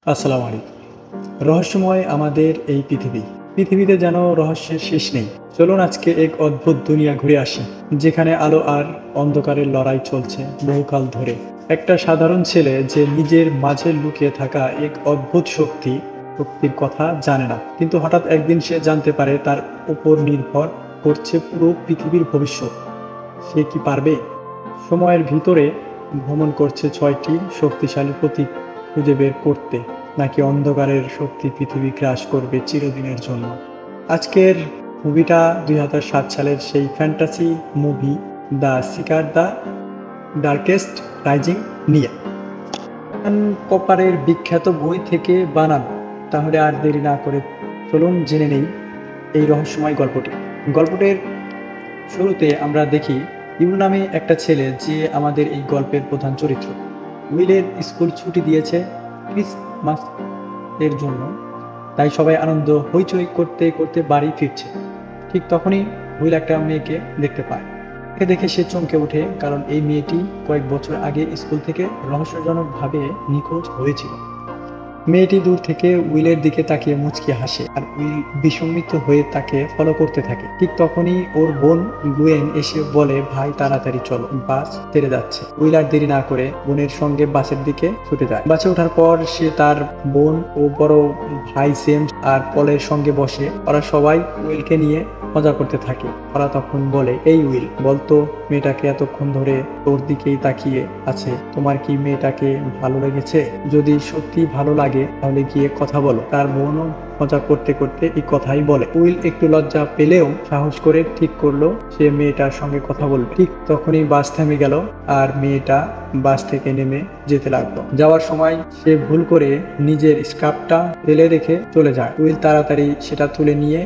আসসালামু আলাইকুম। রহস্যময় আমাদের এই পৃথিবী। পৃথিবীতে যেন রহস্যের শেষ নেই। চলুন আজকে এক অদ্ভুত দুনিয়া ঘুরে আসি, যেখানে আলো আর অন্ধকারের লড়াই চলছে বহুকাল ধরে। একটা সাধারণ ছেলে যে নিজের মাঝে লুকিয়ে থাকা এক অদ্ভুত শক্তির কথা জানে না। কিন্তু হঠাৎ একদিন সে জানতে পারে তার উপর নির্ভর করছে পুরো পৃথিবীর ভবিষ্যৎ। সে কি পারবে? সময়ের ভিতরে ভ্রমণ করছে ৬টি শক্তিশালী প্রতীক খুঁজে বের করতে, নাকি অন্ধকারের শক্তি পৃথিবী গ্রাস করবে চিরদিনের জন্য। আজকের মুভিটা ২০০৭ সালের সেই fantasy movie the seeker the darkest rising নিয়ে। কপারের বিখ্যাত বই থেকে বানানো। তাহলে আর দেরি না করে চলুন জেনে নেই এই রহস্যময় গল্পটি। গল্পটির শুরুতে আমরা দেখি ইউল নামে একটা ছেলে, যে আমাদের এই গল্পের প্রধান চরিত্র। উইলের স্কুল ছুটি দিয়েছে ক্রিসমাস এর জন্য, তাই সবাই আনন্দ হইচই করতে করতে বাড়ি ফিরছে। ঠিক তখনই উইল একটা মেয়েকে দেখতে পায়। একে দেখে সে চমকে ওঠে, কারণ এই মেয়েটি কয়েক বছর আগে স্কুল থেকে রহস্যজনকভাবে নিখোঁজ হয়েছিল। মেয়েটি দূর থেকে উইলের দিকে তাকিয়ে মুচকি হাসে, আর উইল বিস্মিত হয়ে তাকে ফলো করতে থাকে। ঠিক তখনই ওর বোন গুয়েন এসে বলে, ভাই তাড়াতাড়ি চলো, বাস ছেড়ে যাচ্ছে। উইল আর দেরি না করে বোনের সঙ্গে বাসের দিকে ছুটে যায়। বাসে ওঠার পর সে তার বোন ও বড় ভাই জেমস আর পলের সঙ্গে বসে। ওরা সবাই উইলকে নিয়ে মজা করতে থাকে। ওরা তখন বলে, এই উইল, বলতো মেয়েটাকে এতক্ষণ ধরে তোর দিকেই তাকিয়ে আছে, তোমার কি মেয়েটাকে ভালো লেগেছে? যদি সত্যি ভালো লাগে তাহলে গিয়ে কথা বলো। তার বোনও মজা করতে করতে এই কথাই বলে। উইল একটু লজ্জা পেলেও সাহস করে ঠিক করলো সে মেয়েটার সঙ্গে কথা বলবে। ঠিক তখনই বাস থেমে গেল, আর মেয়েটা বাস থেকে নেমে যেতে লাগলো। যাওয়ার সময় সে ভুল করে নিজের স্কার্ফটা ফেলে রেখে চলে যায়। উইল তাড়াতাড়ি সেটা তুলে নিয়ে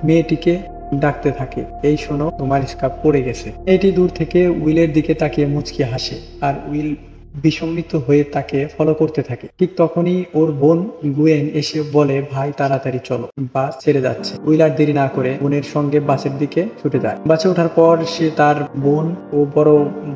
মেয়েটিকে ডাকতে থাকে, এই শোনো, তোমার স্কার্ফ পড়ে গেছে। এটি দূর থেকে উইলের দিকে তাকিয়ে মুচকি হাসে, আর উইল বিস্মিত হয়ে তাকে ফলো করতে থাকে। ঠিক তখনই ওর বোন গুয়েন এসে বলে, ভাই তাড়াতাড়ি চলো, বাস ছেড়ে যাচ্ছে। উইল আর দেরি না করে বোনের সঙ্গে বাসের দিকে ছুটে যায়। বাসে ওঠার পর সে তার বোন ও বড়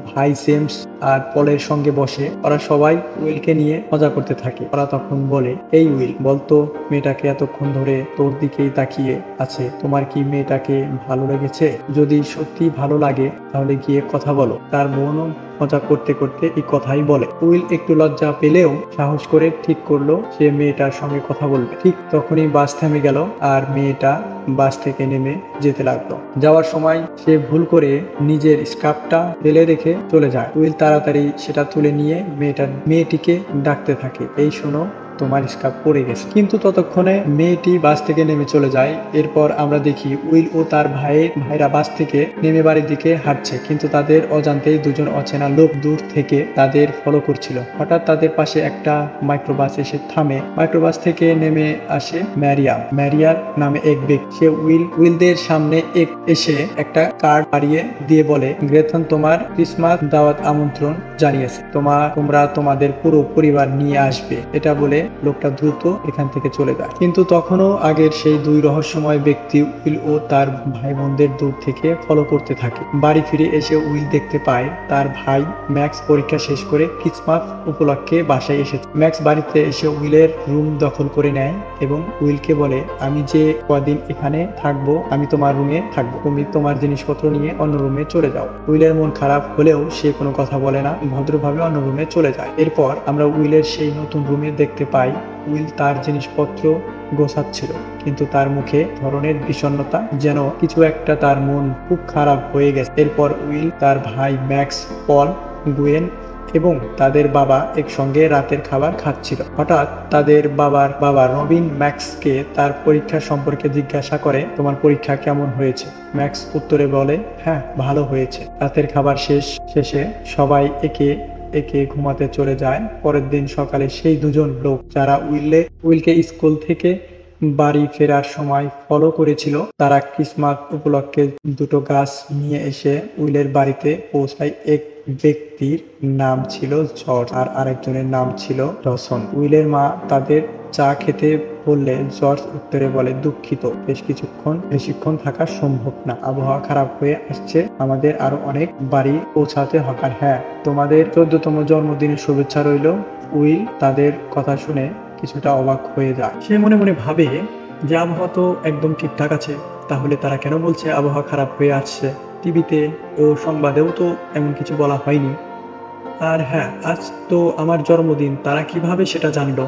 ভাই জেমস আর পলের সঙ্গে বসে। ওরা সবাই উইলকে নিয়ে মজা করতে থাকে। ওরা তখন বলে, এই উইল, বলতো মেয়েটাকে এতক্ষণ ধরে তোর দিকেই তাকিয়ে আছে, তোমার কি মেয়েটাকে ভালো লেগেছে? যদি সত্যি ভালো লাগে তাহলে গিয়ে কথা বলো। তার বোনও মজা করতে করতে এই কথাই বলে। উইল একটু লজ্জা পেলেও সাহস করে ঠিক করলো সে মেয়েটার সঙ্গে কথা বলবে। ঠিক তখনই বাস থেমে গেল, আর মেয়েটা বাস থেকে নেমে যেতে লাগলো। যাওয়ার সময় সে ভুল করে নিজের স্কার্ফটা ফেলে রেখে চলে যায়। উইল তাড়াতাড়ি সেটা তুলে নিয়ে মেয়েটিকে ডাকতে থাকে, এই শোনো, তোমার স্কার্ফ পড়ে গেছে। কিন্তু ততক্ষণে মেয়েটি বাস থেকে নেমে চলে যায়। এরপর আমরা দেখি উইল ও তার ভাইরা বাস থেকে নেমে বাড়ির দিকে হাঁটছে, কিন্তু তাদের অজান্তেই দুজন অচেনা লোক দূর থেকে তাদের ফলো করছিল। হঠাৎ তাদের পাশে একটা মাইক্রোবাস এসে থামে। মাইক্রোবাস থেকে নেমে আসে ম্যারিয়ার নামে এক ব্যক্তি। সে উইলদের সামনে এসে একটা কার্ড বাড়িয়ে দিয়ে বলে, গ্রেথন তোমার ক্রিসমাস দাওয়াত আমন্ত্রণ জানিয়েছে, তোমরা তোমাদের পুরো পরিবার নিয়ে আসবে। এটা বলে লোকটা দ্রুত এখান থেকে চলে যায়। কিন্তু তখনও আগের সেই দুই রহস্যময় ব্যক্তি উইল ও তার ভাই বোনদের দূর থেকে ফলো করতে থাকে। বাড়ি ফিরে এসে উইল দেখতে পায় তার ভাই ম্যাক্স পরীক্ষা শেষ করে ক্রিসমাস উপলক্ষে বাসায় এসেছে। ম্যাক্স বাড়িতে এসে উইলের রুম দখল করে নেয় এবং উইলকে বলে, আমি যে কদিন এখানে থাকবো, আমি তোমার রুমে থাকবো, তুমি তোমার জিনিসপত্র নিয়ে অন্য রুমে চলে যাও। উইলের মন খারাপ হলেও সে কোনো কথা বলে না, ভদ্রভাবে অন্য রুমে চলে যায়। এরপর আমরা উইলের সেই নতুন রুমে দেখতে পাই উইল তার জিনিসপত্র গোছাচ্ছিল, কিন্তু তার মুখে ধরনের বিষণ্ণতা, যেন কিছু একটা তার মন খুব খারাপ হয়ে গেছে। এরপর উইল, তার ভাই ম্যাক্স, পল, গুয়েন এবং তাদের বাবা একসঙ্গে রাতের খাবার খাচ্ছিল। হঠাৎ তাদের বাবা রবিন ম্যাক্সকে তার পরীক্ষা সম্পর্কে জিজ্ঞাসা করে, তোমার পরীক্ষা কেমন হয়েছে? ম্যাক্স উত্তরে বলে, হ্যাঁ, ভালো হয়েছে। রাতের খাবার শেষে সবাই একে ঘুমাতে চলে যায়। পরের দিন সকালে সেই দুজন লোক যারা উইলকে স্কুল থেকে বাড়ি ফেরার সময় ফলো করেছিল, তারা ক্রিসমাস উপলক্ষে দুটো গাছ নিয়ে এসে উইলের বাড়িতে পৌঁছায়। এক ব্যক্তির নাম ছিল জর্জ আর আরেকজনের নাম ছিল ডসন। উইলের মা তাদের চা খেতে বললে জর্জ উত্তরে বলে, দুঃখিত, বেশিক্ষণ থাকা সম্ভব না, আবহাওয়া খারাপ হয়ে আসছে, আমাদের আরো অনেক বাড়ি পৌঁছাতে হবে। হ্যাঁ, তোমাদের 14তম জন্মদিনের শুভেচ্ছা রইল। উইল তাদের কথা শুনে কিছুটা অবাক হয়ে যায়। সে মনে মনে ভাবে যে আবহাওয়া তো একদম ঠিকঠাক আছে, তাহলে তারা কেন বলছে আবহাওয়া খারাপ হয়ে আসছে? টিভিতে ও সংবাদেও তো এমন কিছু বলা হয়নি। আর হ্যাঁ, আজ তো আমার জন্মদিন, তারা কিভাবে সেটা জানলো?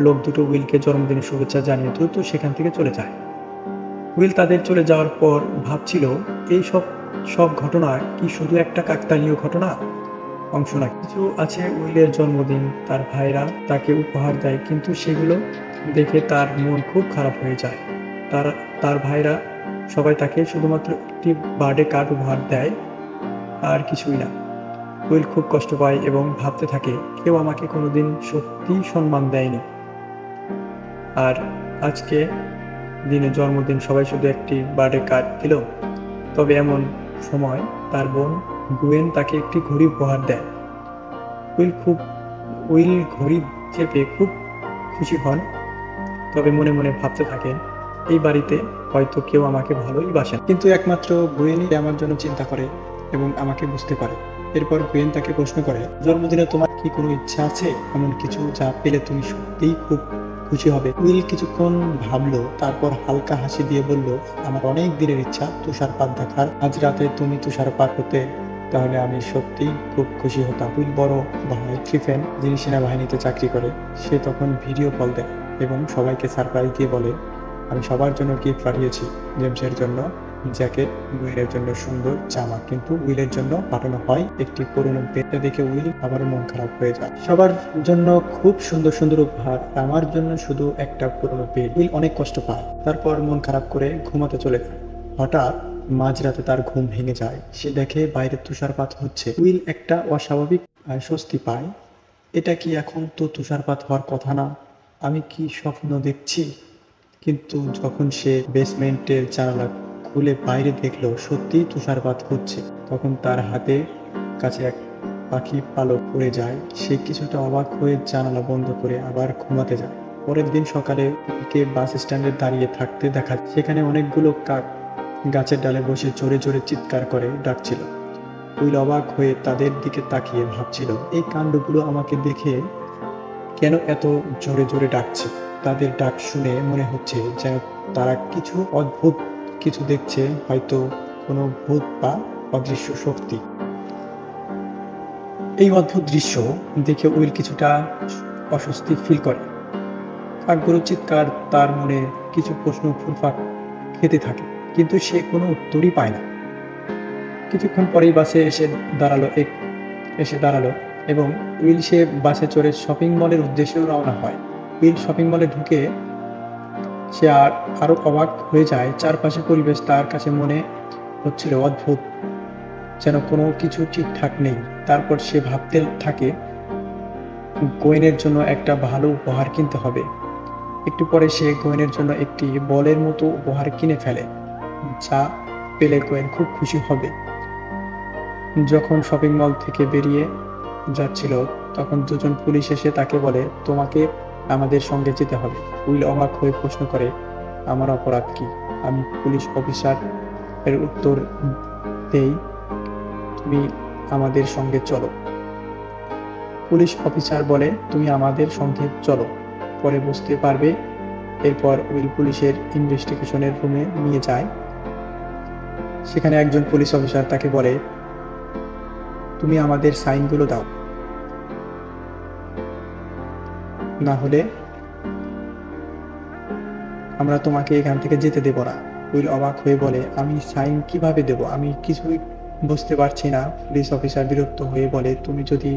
লোক দুটো উইলকে জন্মদিনের শুভেচ্ছা জানিয়ে দ্রুত সেখান থেকে চলে যায়। উইল তাদের চলে যাওয়ার পর ভাবছিল, এই সব সব ঘটনা কি শুধু একটা কাকতালীয় ঘটনা অংশ না? কিছু আছে উইলের জন্মদিন, তার ভাইরা তাকে উপহার দেয়, কিন্তু সেগুলো দেখে তার মন খুব খারাপ হয়ে যায়। তার তার ভাইরা সবাই তাকে শুধুমাত্র একটি বার্থডে কার্ড উপহার দেয়, আর কিছুই না। উইল খুব কষ্ট পায় এবং ভাবতে থাকে, কেউ আমাকে কোনোদিন সত্যি সম্মান দেয়নি। আর আজকে দিনে জন্মদিন, সবাই শুধু একটি বার্থডে কার্ড দিল। তবে এমন সময় তার বোন গুয়েন তাকে একটি ঘড়ি উপহার দেয়। উইল ঘড়ি চেপে খুব খুশি হন, তবে মনে মনে ভাবতে থাকেন, এই বাড়িতে হয়তো কেউ আমাকে ভালোই বাসেন, কিন্তু একমাত্র গুয়েনই আমার জন্য চিন্তা করে এবং আমাকে বুঝতে পারে। এরপর গুয়েন তাকে প্রশ্ন করে, জন্মদিনে তোমার কি কোনো ইচ্ছা আছে, এমন কিছু যা পেলে তুমি সত্যিই খুব খুশি হবে? উইল কিছুক্ষণ ভাবলো, তারপর হালকা হাসি দিয়ে বলল, আমার অনেক দিনের ইচ্ছা তুষারপাত দেখার। আজ রাতে তুমি তুষারপাত হতে, তাহলে আমি সত্যিই খুব খুশি হতাম। উইল বড় ভাই ট্রিফেন, যিনি সেনাবাহিনীতে চাকরি করে, সে তখন ভিডিও কল দেয় এবং সবাইকে সারপ্রাইজ দিয়ে বলে, আমি সবার জন্য গিফট পাঠিয়েছি। জেমসের জন্য জ্যাকেট, উইলের জন্য সুন্দর জামা, কিন্তু উইলের জন্য পাঠানো হয় একটি পুরনো বেডটা। দেখে উইল আবারও মন খারাপ হয়ে যায়। সবার জন্য খুব সুন্দর সুন্দর উপহার, আমার জন্য শুধু একটা পুরনো বেড। উইল অনেক কষ্ট পায়, তারপর মন খারাপ করে ঘুমাতে চলে যায়। হঠাৎ মাঝরাতে তার ঘুম ভেঙে যায়। সে দেখে বাইরে তুষারপাত হচ্ছে। উইল একটা অস্বাভাবিক স্বস্তি পায়। এটা কি, এখন তো তুষারপাত হওয়ার কথা না, আমি কি স্বপ্ন দেখছি? কিন্তু যখন সে বেসমেন্টের জানালা খুলে বাইরে দেখলো সত্যিই তুষারপাত হচ্ছে, তখন তার হাতে কাছে এক পাখি পালক উড়ে যায়। সে কিছুটা অবাক হয়ে জানালা বন্ধ করে আবার ঘুমাতে যায়। পরের দিন সকালে উইলকে বাস স্ট্যান্ডে দাঁড়িয়ে থাকতে দেখা যায়। সেখানে অনেকগুলো কাক গাছের ডালে বসে জোরে জোরে চিৎকার করে ডাকছিল। উইল অবাক হয়ে তাদের দিকে তাকিয়ে ভাবছিল, এই কাণ্ডগুলো আমাকে দেখে কেন এত জোরে জোরে ডাকছে? তাদের ডাক শুনে মনে হচ্ছে যেন তারা কিছু অদ্ভুত কিছু দেখছে, হয়তো কোনো ভূত বা অদৃশ্য শক্তি। এই অদ্ভুত দৃশ্য দেখে উইল কিছুটা অস্বস্তি ফিল করে। কাকগুলো চিৎকার তার মনে কিছু প্রশ্ন ঘুরপাক খেতে থাকে, কিন্তু সে কোনো উত্তরই পায় না। কিছুক্ষণ পরেই বাসে এসে দাঁড়ালো এবং উইল সে বাসে চড়ে শপিং মলের উদ্দেশ্যেও রওনা হয়। উইল শপিং মলে ঢুকে সে আরো অবাক হয়ে যায়। চারপাশে পরিবেশ তার কাছে মনে হচ্ছিল অদ্ভুত, যেন কোনো কিছু ঠিকঠাক নেই। তারপর সে ভাবতে থাকে, গোয়েনের জন্য একটা ভালো উপহার কিনতে হবে। একটু পরে সে গোয়েনের জন্য একটি বলের মতো উপহার কিনে ফেলে, যা পেলে গোয়েন খুব খুশি হবে। যখন শপিং মল থেকে বেরিয়ে যাচ্ছিল, তখন দুজন পুলিশ এসে তাকে বলে, তোমাকে আমাদের সঙ্গে যেতে হবে। উইল অবাক হয়ে প্রশ্ন করে, আমার অপরাধ কি? আমি পুলিশ অফিসার এর উত্তর দেই, তুমি আমাদের সঙ্গে চলো। পুলিশ অফিসার বলে, তুমি আমাদের সঙ্গে চলো, পরে বুঝতে পারবে। এরপর উইল পুলিশের ইনভেস্টিগেশনের রুমে নিয়ে যায়। সেখানে একজন পুলিশ অফিসার তাকে বলে, তুমি আমাদের সাইনগুলো দাও, না হলে আমরা তোমাকে এখান থেকে যেতে দেব না। উইল অবাক হয়ে বলে, আমি সাইন কিভাবে দেব? আমি কিছুই বুঝতে পারছি না। পুলিশ অফিসার বিরক্ত হয়ে বলে, তুমি যদি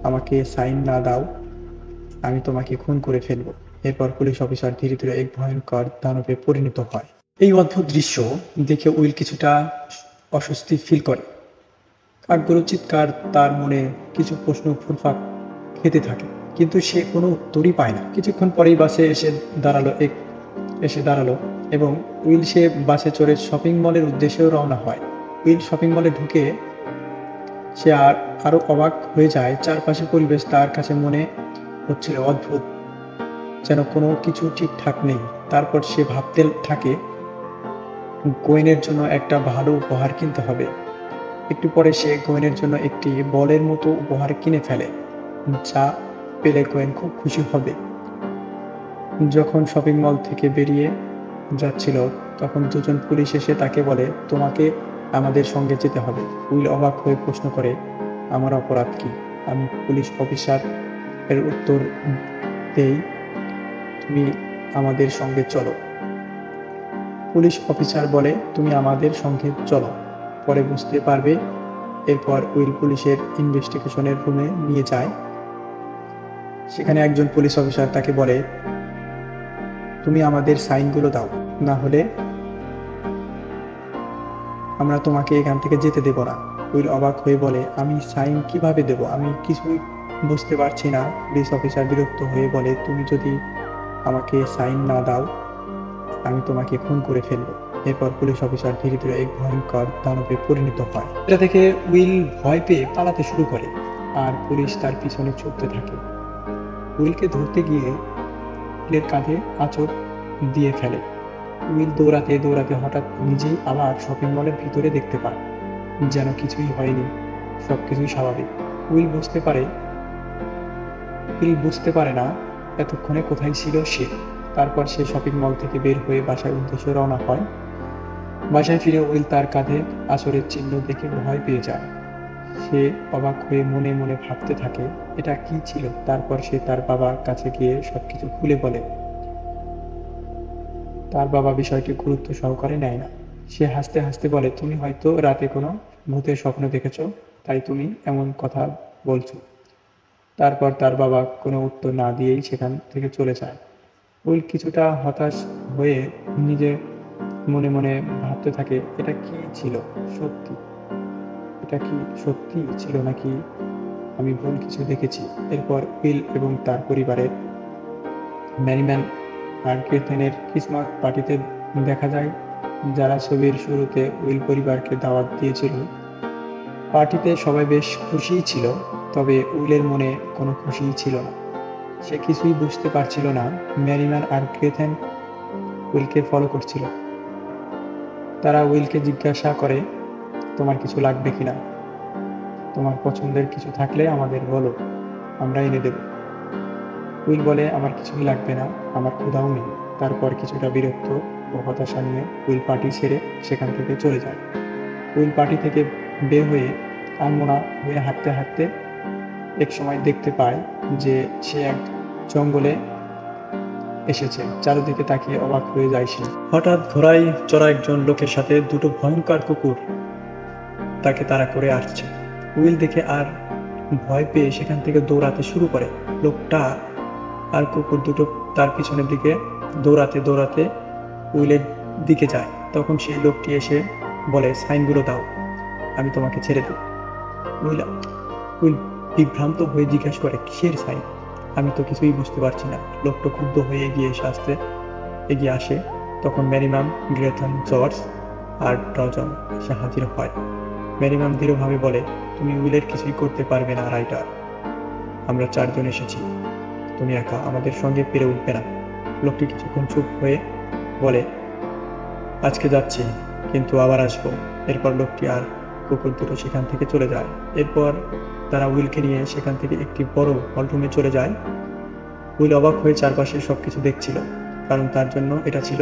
আমাকে সাইন না দাও, আমি তোমাকে খুন করে ফেলব। এরপর পুলিশ অফিসার ধীরে ধীরে এক ভয়ঙ্কর দানবে পরিণত হয়। এই অদ্ভুত দৃশ্য দেখে উইল কিছুটা অস্বস্তি ফিল করে। কাকগুলো চিৎকার তার মনে কিছু প্রশ্ন ঘুরপাক খেতে থাকে, কিন্তু সে কোনো উত্তরই পায় না। কিছুক্ষণ পরেই বাসে এসে দাঁড়ালো এবং উইল সে বাসে চড়ে শপিং মলের উদ্দেশ্যেও রওনা হয়। উইল শপিং মলে ঢুকে সে আরো অবাক হয়ে যায়। চারপাশে পরিবেশ তার কাছে মনে হচ্ছিল অদ্ভুত, যেন কোনো কিছু ঠিকঠাক নেই। তারপর সে ভাবতে থাকে, গোয়েনের জন্য একটা ভালো উপহার কিনতে হবে। একটু পরে সে গোয়েনের জন্য একটি বলের মতো উপহার কিনে ফেলে, যা পেলে গোয়েন খুব খুশি হবে। যখন শপিং মল থেকে বেরিয়ে যাচ্ছিল তখন দুজন পুলিশ এসে তাকে বলে, তোমাকে আমাদের সঙ্গে যেতে হবে। উইল অবাক হয়ে প্রশ্ন করে, আমার অপরাধ কি? আমি পুলিশ অফিসার এর উত্তর দেই, তুমি আমাদের সঙ্গে চলো। পুলিশ অফিসার বলে, তুমি আমাদের সঙ্গে চলো, পরে বুঝতে পারবে। এরপর উইল পুলিশের ইনভেস্টিগেশনের রুমে নিয়ে যায়। সেখানে একজন পুলিশ অফিসার তাকে বলে, তুমি আমাদের সাইনগুলো দাও, না হলে আমরা তোমাকে এখান থেকে যেতে দেব না। উইল অবাক হয়ে বলে, আমি সাইন কিভাবে দেব? আমি কিছুই বুঝতে পারছি না। পুলিশ অফিসার বিরক্ত হয়ে বলে, তুমি যদি আমাকে সাইন না দাও আমি তোমাকে খুন করে ফেলবো। এরপর পুলিশ অফিসার ধীরে ধীরে এক ভয়ঙ্কর দানবে পরিণত হয়। এটা থেকে উইল ভয় পেয়ে পালাতে শুরু করে, আর পুলিশ তার পিছনে ছুটতে থাকে। উইলকে ধরতে গিয়ে উইলের কাঁধে আঁচড় দিয়ে ফেলে। উইল দৌড়াতে দৌড়াতে হঠাৎ নিজেই আবার শপিং মলের ভিতরে দেখতে পায়, যেন কিছুই হয়নি, সবকিছুই স্বাভাবিক। উইল বুঝতে পারে না এতক্ষণে কোথায় ছিল সে। তারপর সে শপিং মল থেকে বের হয়ে বাসার উদ্দেশ্যে রওনা হয়। বাসায় ফিরে উইল তার কাঁধে আঁচড়ের চিহ্ন দেখে ভয় পেয়ে যায়। সে অবাক হয়ে মনে মনে ভাবতে থাকে, এটা কি ছিল? তারপর সে তার বাবার কাছে গিয়ে সবকিছু খুলে বলে। তার বাবা বিষয়টি গুরুত্ব সহকারে নেয় না। সে হাসতে হাসতে বলে, তুমি হয়তো রাতে কোনো ভূতের স্বপ্ন দেখেছ, তাই তুমি এমন কথা বলছো। তারপর তার বাবা কোনো উত্তর না দিয়েই সেখান থেকে চলে যায়। উইল কিছুটা হতাশ হয়ে নিজে মনে মনে ভাবতে থাকে, এটা কি ছিল সত্যি? এটা কি সত্যি ছিল নাকি আমি ভুল কিছু দেখেছি? এরপর উইল এবং তার পরিবারের ম্যারিম্যান আর কেথেনের ক্রিসমাস পার্টিতে দেখা যায়, যারা ছবির শুরুতে উইল পরিবারকে দাওয়াত দিয়েছিল। পার্টিতে সবাই বেশ খুশিই ছিল, তবে উইলের মনে কোনো খুশিই ছিল না। সে কিছুই বুঝতে পারছিল না। ম্যারিম্যান আর কেথেন উইলকে ফলো করছিল। তারা উইলকে জিজ্ঞাসা করে, তোমার কিছু লাগবে কিনা? তোমার পছন্দের কিছু থাকলে আমাদের বলো, আমরা এনে দেব। উইল বলে, আমার কিছুই লাগবে না, আমার ক্ষুধাও নেই। তারপর কিছুটা বিরক্ত ও হতাশা নিয়ে উইল পার্টি ছেড়ে সেখান থেকে চলে যায়। উইল পার্টি থেকে বের হয়ে আনমনা হয়ে হাঁটতে হাঁটতে এক সময় দেখতে পায় যে সে এক জঙ্গলে এসেছে। চারিদিকে তাকিয়ে অবাক হয়ে যায় সে। হঠাৎ ঘোড়ায় চড়া একজন লোকের সাথে দুটো ভয়ঙ্কর কুকুর তাকে তাড়া করে আসছে। উইল দেখে আর ভয় পেয়ে সেখান থেকে দৌড়াতে শুরু করে। লোকটা আর কুকুর দুটো তার পিছনের দিকে দৌড়াতে দৌড়াতে উইলের দিকে যায়। তখন সেই লোকটি এসে বলে, সাইনগুলো দাও, আমি তোমাকে ছেড়ে দেব। উইল বিভ্রান্ত হয়ে জিজ্ঞাসা করে, কিসের সাইন? আমি তো কিছুই বুঝতে পারছি না। লোকটা ক্ষুব্ধ হয়ে এগিয়ে আসে। তখন ম্যারিম্যাম, গ্রেথন, জর্জ আর ডজন এসে হাজির হয়। ম্যারিম্যাম দৃঢ়ভাবে বলে, তুমি উইলের কিছুই করতে পারবে না রাইটার। আমরা চারজন এসেছি, তুমি একা আমাদের সঙ্গে পেরে উঠবে না। লোকটি কিছুক্ষণ চুপ হয়ে বলে, আজকে যাচ্ছি, কিন্তু আবার আসবো। এরপর লোকটি আর কুকুর দুটো সেখান থেকে চলে যায়। এরপর তারা উইলকে নিয়ে সেখান থেকে একটি বড় হলরুমে চলে যায়। উইল অবাক হয়ে চারপাশে সবকিছু দেখছিল, কারণ তার জন্য এটা ছিল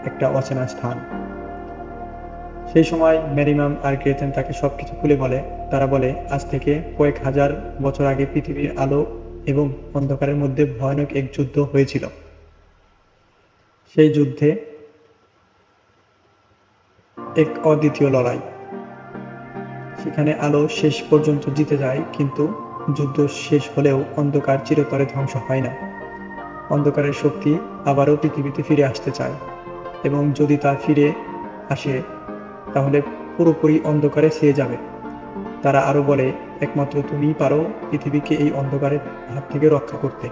একটা অচেনা স্থান। সেই সময় ম্যারিম্যাম আর গ্রেথেন তাকে সবকিছু খুলে বলে। তারা বলে, আজ থেকে কয়েক হাজার বছর আগে পৃথিবীর আলো এবং অন্ধকারের মধ্যে ভয়ানক এক যুদ্ধ হয়েছিল। সেই যুদ্ধে এক অদ্বিতীয় লড়াই। সেখানে আলো শেষ পর্যন্ত জিতে যায়, কিন্তু যুদ্ধ শেষ হলেও অন্ধকার চিরতরে ধ্বংস হয় না। অন্ধকারের শক্তি আবারও পৃথিবীতে ফিরে আসতে চায়, এবং যদি তা ফিরে আসে তাহলে পুরোপুরি অন্ধকারে ছেয়ে যাবে। তারা আরো বলে, একমাত্র তুমিই পারো পৃথিবীকে এই অন্ধকারের হাত থেকে রক্ষা করতে।